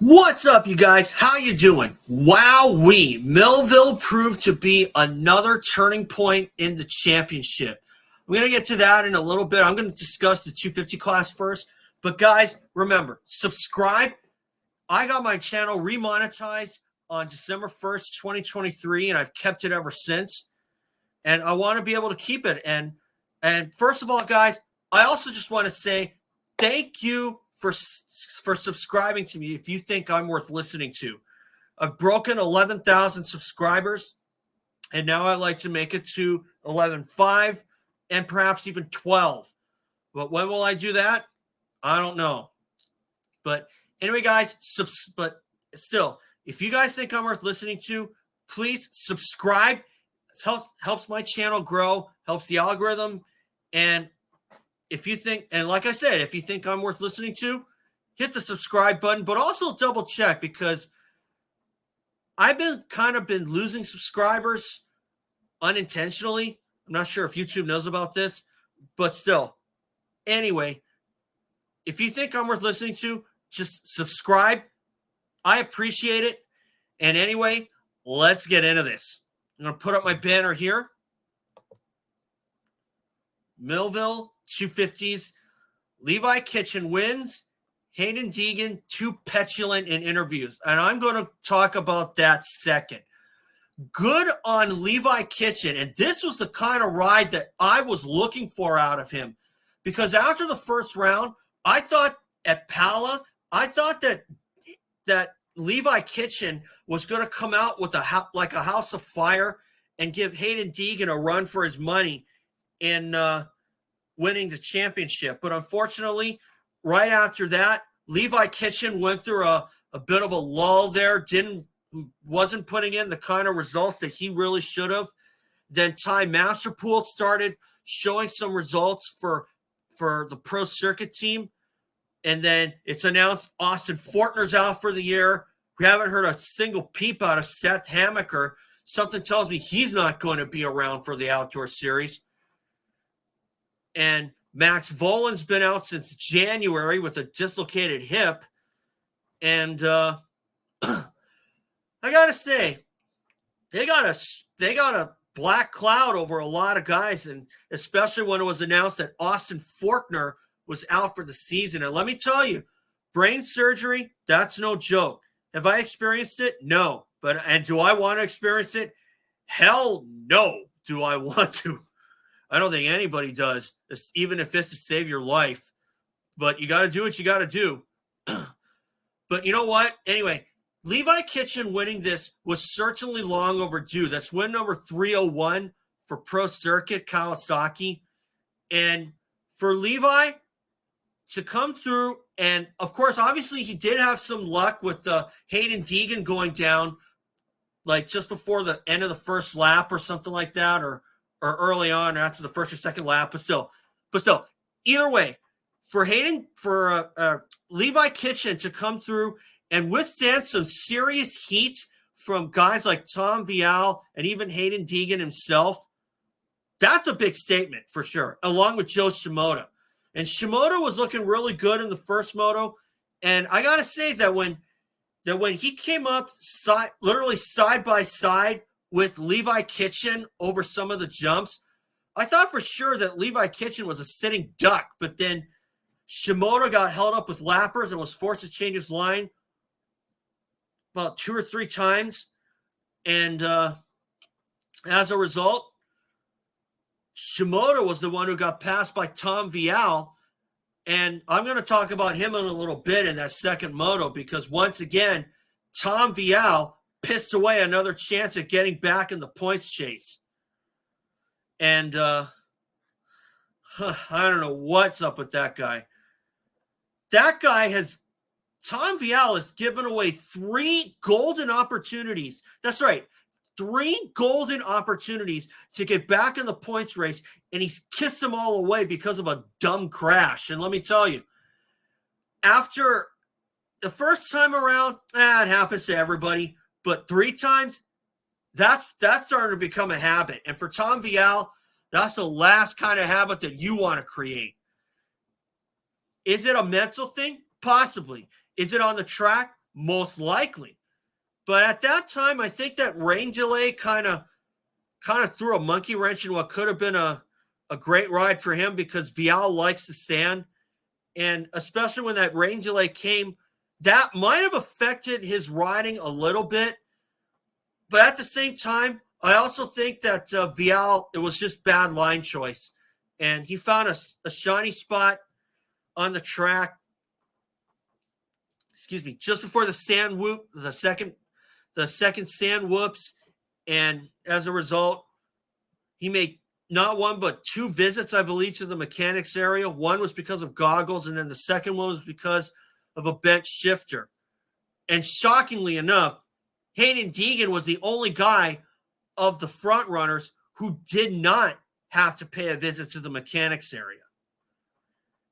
What's up, you guys? How you doing? Wowee. Millville proved to be another turning point in the championship. I'm going to get to that in a little bit. I'm going to discuss the 250 class first. But guys, remember, subscribe. I got my channel remonetized on December 1st, 2023, and I've kept it ever since. And I want to be able to keep it. And first of all, guys, I also just want to say thank you for subscribing to me if you think I'm worth listening to. I've broken 11,000 subscribers, and now I'd like to make it to 11.5 and perhaps even 12. But when will I do that? I don't know. But anyway, guys, but still, if you guys think I'm worth listening to, please subscribe. It helps my channel grow, helps the algorithm. And if you think, and like I said, if you think I'm worth listening to, hit the subscribe button, but also double check, because I've been losing subscribers unintentionally. I'm not sure if YouTube knows about this, but still. Anyway, if you think I'm worth listening to, just subscribe. I appreciate it. And anyway, let's get into this. I'm going to put up my banner here. Millville 250s. Levi Kitchen wins. Haiden Deegan, too petulant in interviews. And I'm going to talk about that second. Good on Levi Kitchen. And this was the kind of ride that I was looking for out of him. Because after the first round, I thought at Pala, I thought that Levi Kitchen was going to come out with a house of fire and give Haiden Deegan a run for his money in winning the championship. But unfortunately, right after that, Levi Kitchen went through a bit of a lull there, wasn't putting in the kind of results that he really should have. Then Ty Masterpool started showing some results for the pro circuit team. And then it's announced Austin Fortner's out for the year. We haven't heard a single peep out of Seth Hammaker. Something tells me he's not going to be around for the outdoor series. And Max Volan's been out since January with a dislocated hip. And I got to say, they got a black cloud over a lot of guys, and especially when it was announced that Austin Fortner was out for the season. And let me tell you, brain surgery, that's no joke. Have I experienced it? No. And do I want to experience it? Hell no. Do I want to? I don't think anybody does, even if it's to save your life. But you got to do what you got to do. But you know what? Anyway, Levi Kitchen winning this was certainly long overdue. That's win number 301 for Pro Circuit Kawasaki. And for Levi to come through, and of course, obviously, he did have some luck with Haiden Deegan going down like just before the end of the first lap or something like that, or early on after the first or second lap. But still, either way, for Levi Kitchen to come through and withstand some serious heat from guys like Tom Vialle and even Haiden Deegan himself, that's a big statement for sure, along with Joe Shimoda. And Shimoda was looking really good in the first moto. And I got to say that when he came up literally side by side with Levi Kitchen over some of the jumps, I thought for sure that Levi Kitchen was a sitting duck. But then Shimoda got held up with lappers and was forced to change his line about 2 or 3 times. And as a result, Shimoda was the one who got passed by Tom Vialle. And I'm going to talk about him in a little bit in that second moto, because once again, Tom Vialle pissed away another chance at getting back in the points chase. And I don't know what's up with that guy. Tom Vialle has given away 3 golden opportunities. That's right. 3 golden opportunities to get back in the points race, and he's kissed them all away because of a dumb crash. And let me tell you, after the first time around, it happens to everybody, but 3 times, that's starting to become a habit. And for Tom Vialle, that's the last kind of habit that you want to create. Is it a mental thing? Possibly. Is it on the track? most likely. But at that time, I think that rain delay kind of threw a monkey wrench in what could have been a great ride for him, because Vialle likes the sand. And especially when that rain delay came, that might have affected his riding a little bit. But at the same time, I also think that Vialle, it was just bad line choice. And he found a shiny spot on the track, just before the sand whoop, the second sand whoops. And as a result, he made not one but two visits, I believe, to the mechanics area. One was because of goggles, and then the second one was because of a bent shifter. And shockingly enough, Haiden Deegan was the only guy of the front runners who did not have to pay a visit to the mechanics area.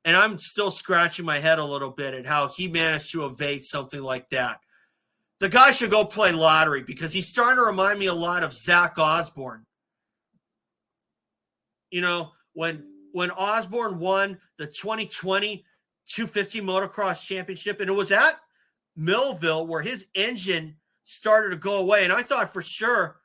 And I'm still scratching my head a little bit at how he managed to evade something like that. The guy should go play lottery, because he's starting to remind me a lot of Zach Osborne. You know, when Osborne won the 2020 250 Motocross Championship, and it was at Millville where his engine started to go away. And I thought for sure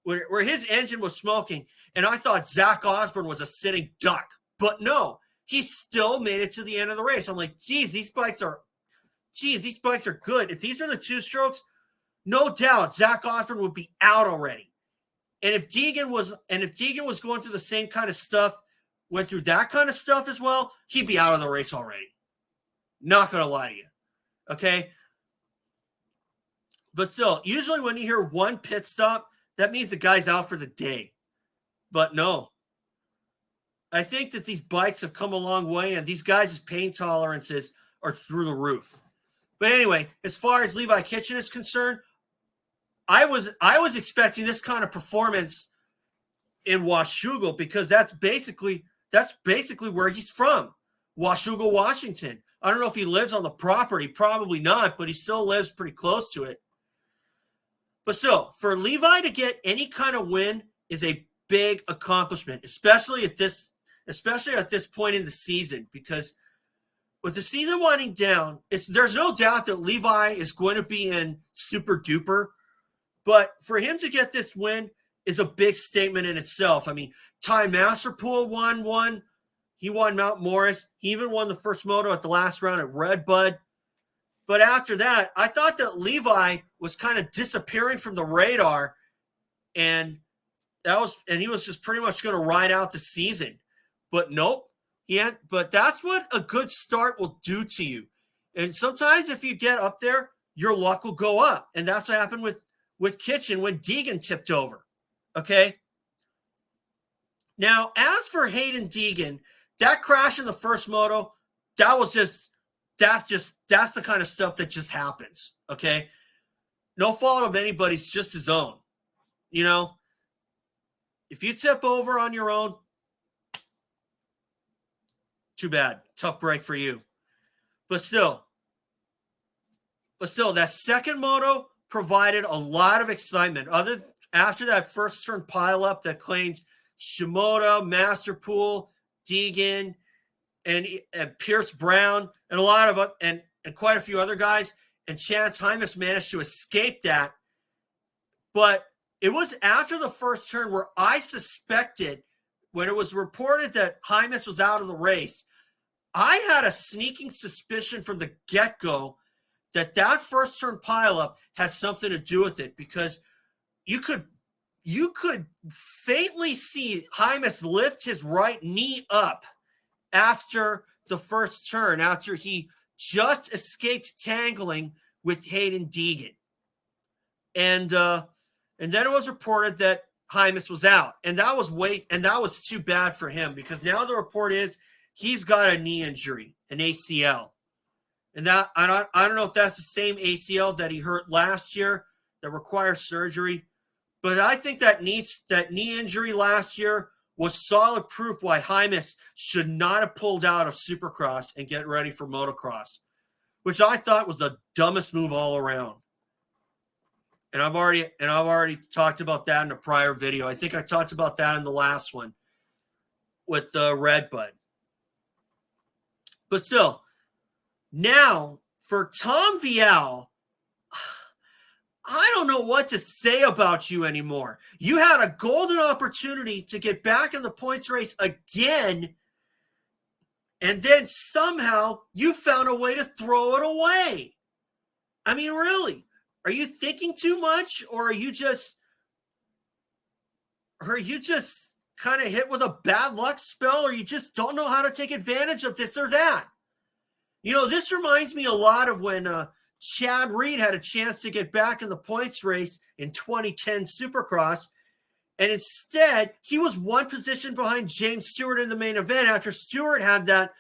where his engine was smoking, and I thought Zach Osborne was a sitting duck. But no, he still made it to the end of the race. I'm like, geez, these bikes are good. If these are the two strokes, no doubt Zach Osborne would be out already. And if Deegan was going through the same kind of stuff, went through that kind of stuff as well, he'd be out of the race already. Not going to lie to you. Okay? But still, usually when you hear one pit stop, that means the guy's out for the day. But no. I think that these bikes have come a long way, and these guys' pain tolerances are through the roof. But anyway, as far as Levi Kitchen is concerned, I was expecting this kind of performance in Washougal, because that's basically where he's from, Washougal, Washington. I don't know if he lives on the property, probably not, but he still lives pretty close to it. But still, for Levi to get any kind of win is a big accomplishment, especially at this point in the season, because with the season winding down, there's no doubt that Levi is going to be in super duper. But for him to get this win is a big statement in itself. I mean, Ty Masterpool won one. He won Mount Morris. He even won the first moto at the last round at Redbud. But after that, I thought that Levi was kind of disappearing from the radar, and he was just pretty much going to ride out the season. But nope. But that's what a good start will do to you. And sometimes if you get up there, your luck will go up. And that's what happened with Kitchen when Deegan tipped over. Okay? Now, as for Haiden Deegan, that crash in the first moto, that's the kind of stuff that just happens. Okay? No fault of anybody's, just his own. You know? If you tip over on your own, too bad. Tough break for you. But still, that second moto provided a lot of excitement. After that first turn pileup that claimed Shimoda, Masterpool, Deegan, and Pierce Brown, and a lot of and quite a few other guys, and Chance Hymas managed to escape that. But it was after the first turn where I suspected, when it was reported that Hymas was out of the race, I had a sneaking suspicion from the get-go that first turn pileup had something to do with it, because you could faintly see Hymas lift his right knee up after the first turn, after he just escaped tangling with Haiden Deegan. And then it was reported that Hymas was out, and that was too bad for him, because now the report is he's got a knee injury, an ACL. And that I don't know if that's the same ACL that he hurt last year that requires surgery, but I think that knee injury last year was solid proof why Hymas should not have pulled out of Supercross and get ready for motocross, which I thought was the dumbest move all around. And I've already talked about that in a prior video. I think I talked about that in the last one with Redbud. But still, now for Tom Vialle I don't know what to say about you anymore. You had a golden opportunity to get back in the points race again, and then somehow you found a way to throw it away. I mean, really, are you thinking too much, or are you just kind of hit with a bad luck spell, or you just don't know how to take advantage of this or that? You know, this reminds me a lot of when Chad Reed had a chance to get back in the points race in 2010 Supercross, and instead he was one position behind James Stewart in the main event after Stewart had that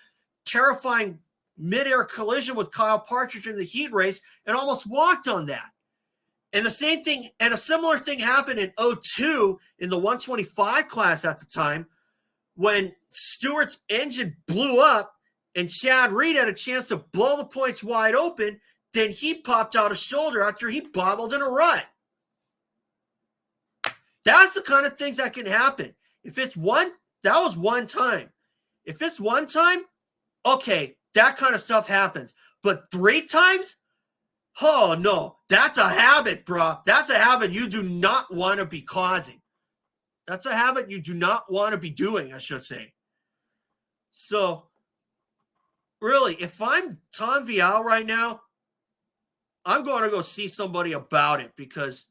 terrifying midair collision with Kyle Partridge in the heat race and almost walked on that. And the same thing, and a similar thing happened in 2002 in the 125 class at the time when Stewart's engine blew up and Chad Reed had a chance to blow the points wide open. Then he popped out a shoulder after he bobbled in a rut. That's the kind of things that can happen. If it's one, that was one time. If it's one time, okay, that kind of stuff happens. But 3 times? Oh, no. That's a habit, bro. That's a habit you do not want to be causing. That's a habit you do not want to be doing, I should say. So, really, if I'm Tom Vialle right now, I'm going to go see somebody about it because,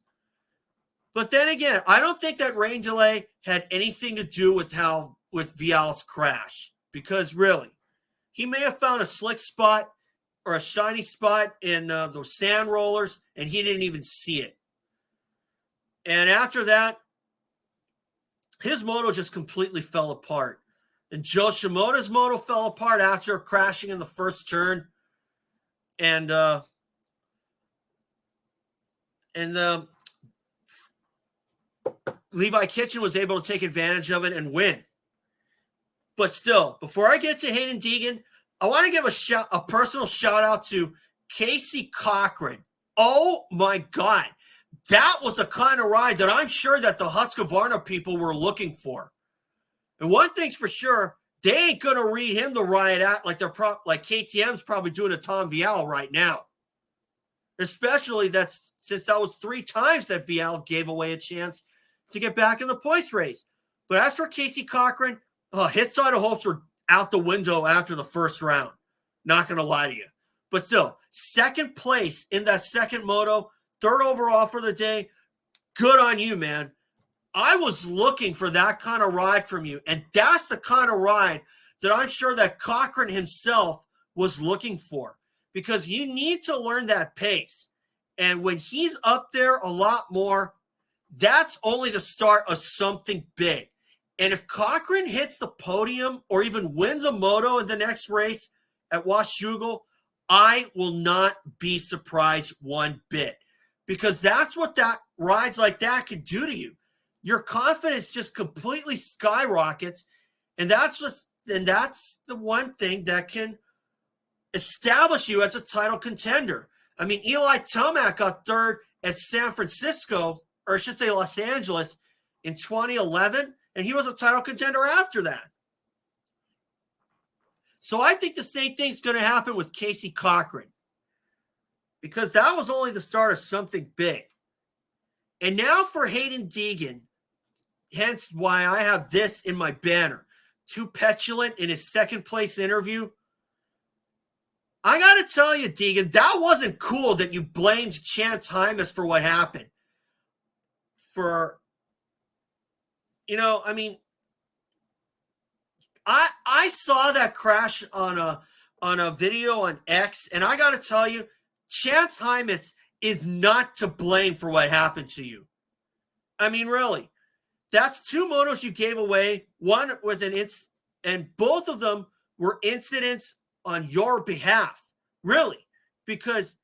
but then again, I don't think that rain delay had anything to do with Vialle's crash, because really, he may have found a slick spot or a shiny spot in those sand rollers and he didn't even see it. And after that, his moto just completely fell apart. And Joe Shimoda's moto fell apart after crashing in the first turn. And Levi Kitchen was able to take advantage of it and win. But still, before I get to Haiden Deegan, I want to give a personal shout out to Casey Cochran. Oh my God. That was the kind of ride that I'm sure that the Husqvarna people were looking for. And one thing's for sure, they ain't going to read him the ride out like like KTM's probably doing to Tom Vialle right now. Especially since that was 3 times that Vialle gave away a chance to get back in the points race. But as for Casey Cochran, his side of hopes were out the window after the first round. Not going to lie to you. But still, second place in that second moto, 3rd overall for the day. Good on you, man. I was looking for that kind of ride from you. And that's the kind of ride that I'm sure that Cochran himself was looking for. Because you need to learn that pace. And when he's up there a lot more, that's only the start of something big. And if Cochran hits the podium or even wins a moto in the next race at Washougal, I will not be surprised one bit. Because that's what that rides like that can do to you. Your confidence just completely skyrockets. And that's the one thing that can establish you as a title contender. I mean, Eli Tomac got 3rd at San Francisco, or I should say Los Angeles, in 2011, and he was a title contender after that. So I think the same thing's going to happen with Casey Cochran, because that was only the start of something big. And now for Haiden Deegan, hence why I have this in my banner. Too petulant in his second place interview. I got to tell you, Deegan, that wasn't cool that you blamed Chance Hymas for what happened. I saw that crash on a video on X, and I got to tell you, Chance Hymas is not to blame for what happened to you. I mean, really, that's 2 motos you gave away, one with and both of them were incidents on your behalf, really, because,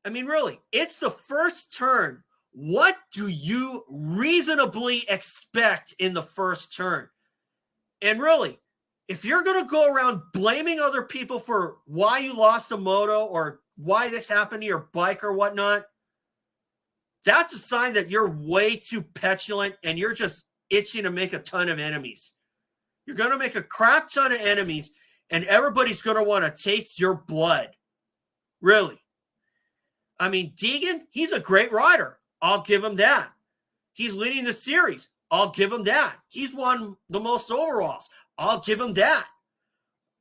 I mean, really, it's the first turn. What do you reasonably expect in the first turn? And really, if you're going to go around blaming other people for why you lost a moto or why this happened to your bike or whatnot, that's a sign that you're way too petulant and you're just itching to make a ton of enemies. You're going to make a crap ton of enemies, and everybody's going to want to taste your blood. Really. I mean, Deegan, he's a great rider. I'll give him that. He's leading the series. I'll give him that. He's won the most overalls. I'll give him that.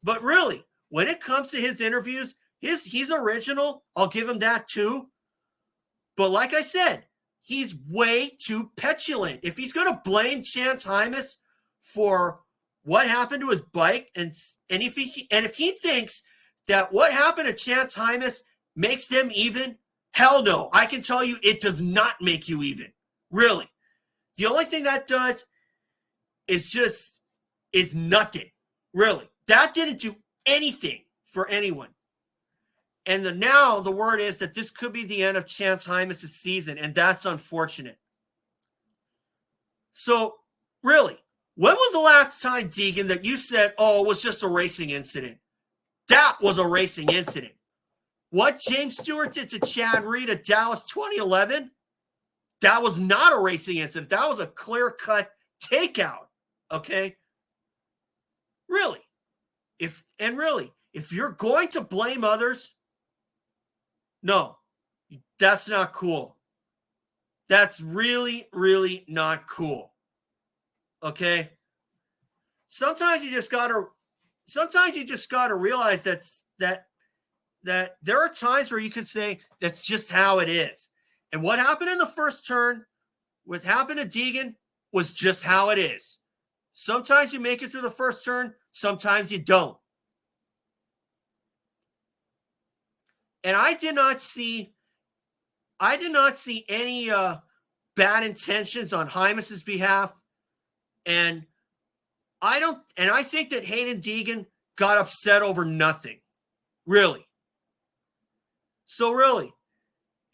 But really, when it comes to his interviews, he's original. I'll give him that too. But like I said, he's way too petulant. If he's going to blame Chance Hymas for what happened to his bike, and if he thinks that what happened to Chance Hymas makes them even, hell no. I can tell you it does not make you even. Really. The only thing that does is nothing. Really. That didn't do anything for anyone. And now the word is that this could be the end of Chance Hymas' season, and that's unfortunate. So, really, when was the last time, Deegan, that you said, oh, it was just a racing incident? That was a racing incident. What James Stewart did to Chad Reed at Dallas 2011, that was not a racing incident. That was a clear-cut takeout, okay? Really. If you're going to blame others, no, that's not cool. That's really, really not cool. Okay? Sometimes you just gotta realize that there are times where you can say that's just how it is. And what happened in the first turn, what happened to Deegan, was just how it is. Sometimes you make it through the first turn, sometimes you don't. And I did not see any bad intentions on Hymas' behalf. And I think that Haiden Deegan got upset over nothing. Really. So really,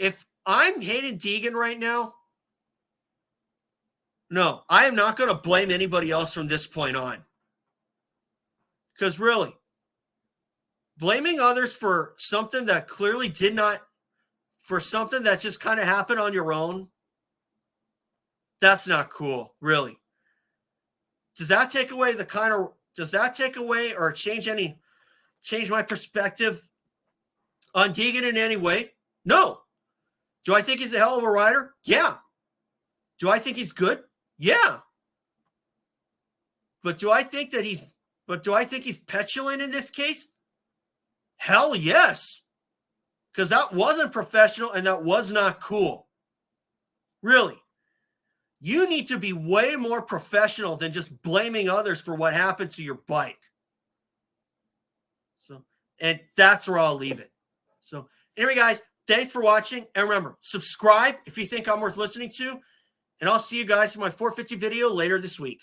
if I'm Haiden Deegan right now, no, I am not going to blame anybody else from this point on. Because really, blaming others for something that clearly for something that just kind of happened on your own, that's not cool, really. Does that take away or change my perspective on Deegan in any way? No. Do I think he's a hell of a rider? Yeah. Do I think he's good? Yeah. But do I think he's petulant in this case? Hell yes. Because that wasn't professional and that was not cool. Really. You need to be way more professional than just blaming others for what happened to your bike. And that's where I'll leave it. So anyway, guys, thanks for watching. And remember, subscribe if you think I'm worth listening to. And I'll see you guys in my 450 video later this week.